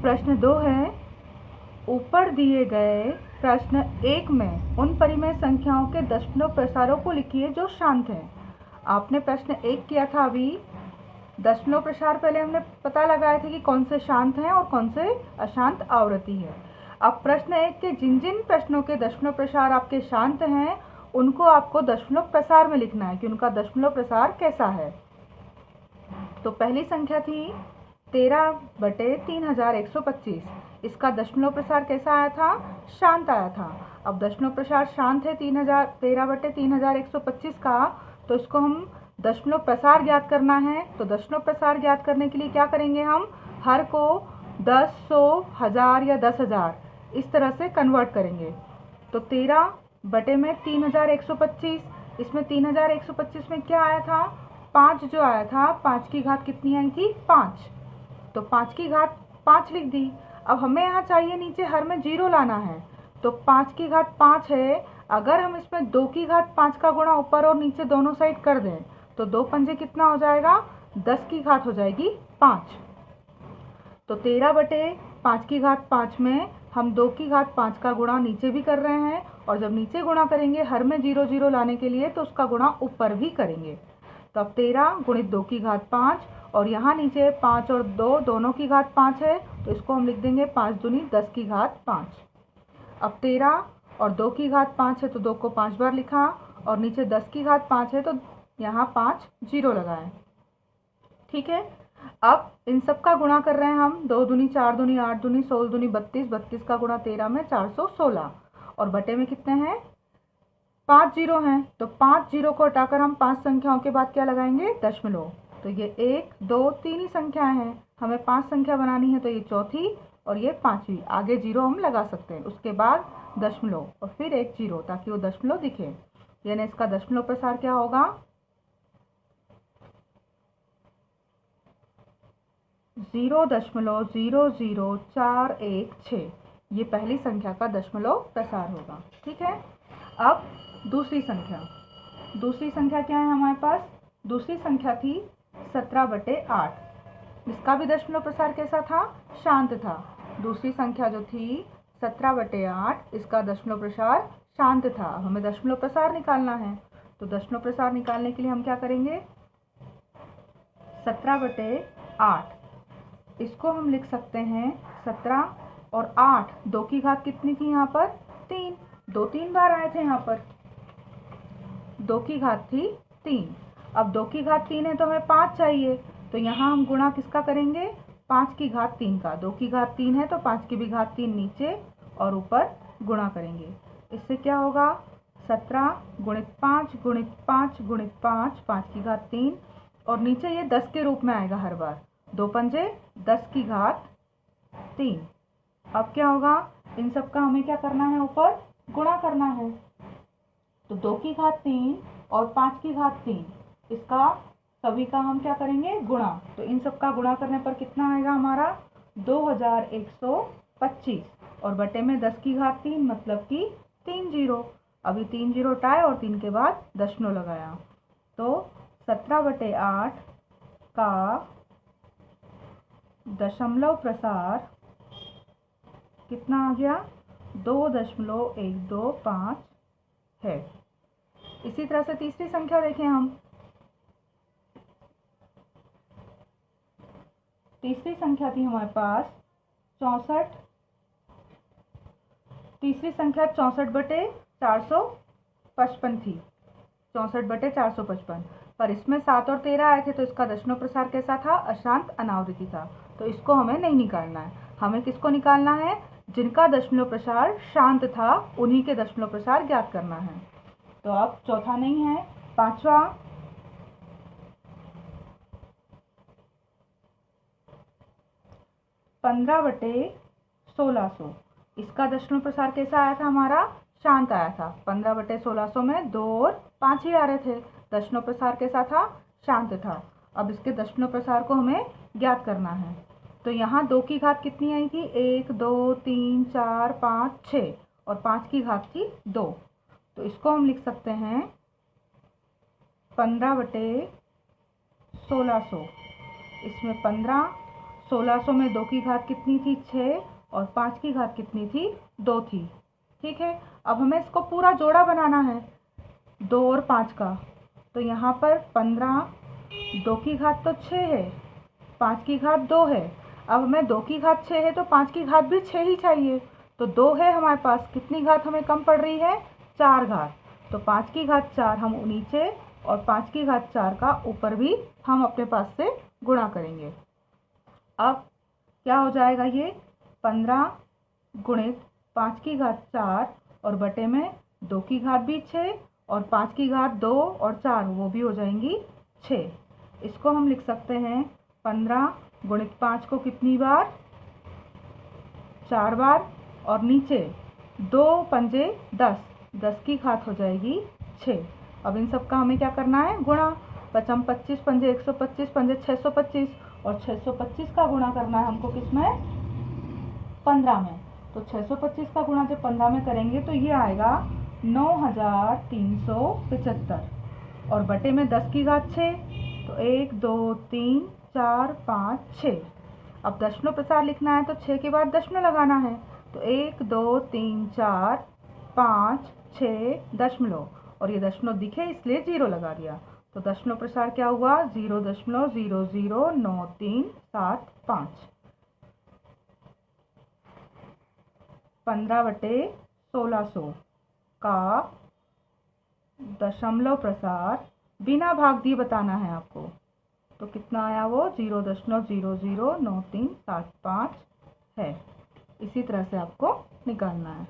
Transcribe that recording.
प्रश्न 2 है, ऊपर दिए गए प्रश्न 1 में उन परिमेय संख्याओं के दशमलव प्रसारों को लिखिए जो शांत हैं। आपने प्रश्न 1 किया था अभी, दशमलव प्रसार पहले हमने पता लगाए थे कि कौन से शांत हैं और कौन से अशांत आवृत्ति है। अब प्रश्न 1 के जिन जिन प्रश्नों के दशमलव प्रसार आपके शांत हैं उनको आपको दशमलव प्रसार में लिखना है कि उनका दशमलव प्रसार कैसा है। तो पहली संख्या थी 13/3125, इसका दशमलव प्रसार कैसा आया था? शांत आया था। अब दशमलव प्रसार शांत है 13/3125 का, तो इसको हम दशमलव प्रसार ज्ञात करना है। तो दशमलव प्रसार ज्ञात करने के लिए क्या करेंगे, हम हर को 10, 100, 1000 या 10,000 इस तरह से कन्वर्ट करेंगे। तो 13/3125, इसमें 3125 में क्या आया था? 5 जो आया था, 5 की घात कितनी आई थी? 5। तो 5 की घात 5 लिख दी। अब हमें यहाँ चाहिए नीचे हर में 0 लाना है, तो 5 की घात 5 है। अगर हम इसमें 2 की घात 5 का गुणा ऊपर और नीचे दोनों साइड कर दें तो 2 पंजे कितना हो जाएगा? 10 की घात हो जाएगी 5। तो 13/5 की घात 5 में हम 2 की घात 5 का गुणा नीचे भी कर रहे हैं, और जब नीचे गुणा करेंगे हर में 0 0 लाने के लिए तो उसका गुणा ऊपर भी करेंगे। तो अब 13 गुणित 2 की घात 5, और यहाँ नीचे 5 और 2 दोनों की घात 5 है, तो इसको हम लिख देंगे 5 दूनी 10 की घात 5। अब 13 और 2 की घात 5 है तो 2 को 5 बार लिखा, और नीचे 10 की घात 5 है तो यहाँ 5 0 लगाए। ठीक है, अब इन सब का गुणा कर रहे हैं हम। 2 दूनी 4 दूनी 8 दूनी 16 दूनी 32, 32 का गुणा 13 में 416, और बटे में कितने हैं? 5 0 हैं। तो 5 0 को हटाकर हम 5 संख्याओं के बाद क्या लगाएंगे? दशमलव। तो ये 1 2 3 ही संख्याएं हैं, हमें 5 संख्या बनानी है, तो ये चौथी और ये 5वीं। आगे 0 हम लगा सकते हैं, उसके बाद दशमलव और फिर एक 0 ताकि वो दशमलव दिखे। यानी इसका दशमलव प्रसार क्या होगा? 0.00416। ये पहली संख्या का दशमलव प्रसार होगा। ठीक है, अब दूसरी संख्या क्या है हमारे पास? दूसरी संख्या थी 17/8, इसका भी दशमलव प्रसार कैसा था? शांत था। दूसरी संख्या जो थी 17/8, इसका दशमलव प्रसार शांत था। हमें दशमलव प्रसार निकालना है, तो दशमलव प्रसार निकालने के लिए हम क्या करेंगे? 17/8, इसको हम लिख सकते हैं 17 और 8, 2 की घात कितनी थी यहाँ पर? 3। 2 3 बार आए थे यहाँ पर, 2 की घात थी 3। अब 2 की घात 3 है तो हमें 5 चाहिए, तो यहाँ हम गुणा किसका करेंगे? 5 की घात 3 का। 2 की घात 3 है तो 5 की भी घात 3 नीचे और ऊपर गुणा करेंगे। इससे क्या होगा? 17 गुणित 5 गुणित 5 गुणित 5, 5 की घात 3, और नीचे ये 10 के रूप में आएगा हर बार। 2 पंजे 10 की घात 3। अब क्या होगा? इन सब का हमें क्या करना है? ऊपर गुणा करना है। तो 2 की घात 3 और 5 की घात 3, इसका सभी का हम क्या करेंगे? गुणा। तो इन सब का गुणा करने पर कितना आएगा हमारा? 2125, और बटे में 10 की घात 3 मतलब कि 3 0। अभी 3 0 हटाए और 3 के बाद दशमलव लगाया, तो 17/8 का दशमलव प्रसार कितना आ गया? 2.125 है। इसी तरह से तीसरी संख्या देखें हम। तीसरी संख्या थी हमारे पास 64। तीसरी संख्या 64/455 थी, 64/455, पर इसमें 7 और 13 आए थे, तो इसका दशमलव प्रसार कैसा था? अशांत अनावृत्ति था। तो इसको हमें नहीं निकालना है, हमें किसको निकालना है? जिनका दशमलव प्रसार शांत था उन्हीं के दशमलव प्रसार ज्ञात करना है। तो अब चौथा नहीं है, पांचवा। 15/1600, इसका दशमलव प्रसार कैसा आया था? हमारा शांत आया था। 15/1600 में 2 और 5 ही आ रहे थे, दशमलव प्रसार कैसा था? शांत था। अब इसके दशमलव प्रसार को हमें ज्ञात करना है। तो यहाँ 2 की घात कितनी आई थी? 1 2 3 4 5 6, और 5 की घात थी 2, तो इसको हम लिख सकते हैं 15/1600। इसमें 15 1600 में 2 की घात कितनी थी 6 और 5 की घात कितनी थी 2 थी। ठीक है, अब हमें इसको पूरा जोड़ा बनाना है 2 और 5 का। तो यहाँ पर 15, 2 की घात तो 6 है, 5 की घात 2 है। अब हमें 2 की घात 6 है तो 5 की घात भी 6 ही चाहिए। तो 2 है हमारे पास, कितनी घात हमें कम पड़ रही है 4 घात। तो 5 की घात 4 हम नीचे और 5 की घात 4 का ऊपर भी हम अपने पास से गुणा करेंगे। अब क्या हो जाएगा ये 15 गुणित 5 की घात 4 और बटे में 2 की घात भी 6 और 5 की घात 2 और 4 वो भी हो जाएंगी 6। इसको हम लिख सकते हैं 15 गुणित 5 को कितनी बार 4 बार और नीचे 2 पंजे 10, 10 की घात हो जाएगी 6। अब इन सब का हमें क्या करना है गुणा। 5 25 पंजे 125 पंजे 625 और 625 का गुणा करना है हमको किसमें 15 में। तो 625 का गुणा जब 15 में करेंगे तो ये आएगा 9375 और बटे में 10 की घात 6। तो 1 2 3 4 5 6। अब दशमलव प्रसार लिखना है तो 6 के बाद दशमलव लगाना है। तो 1 2 3 4 5 6 दशमलव और ये दशमलव दिखे इसलिए 0 लगा दिया। तो दशमलव प्रसार क्या हुआ 0.009375। 15/1600 का दशमलव प्रसार बिना भाग दिए बताना है आपको। तो कितना आया वो 0.009375 है। इसी तरह से आपको निकालना है।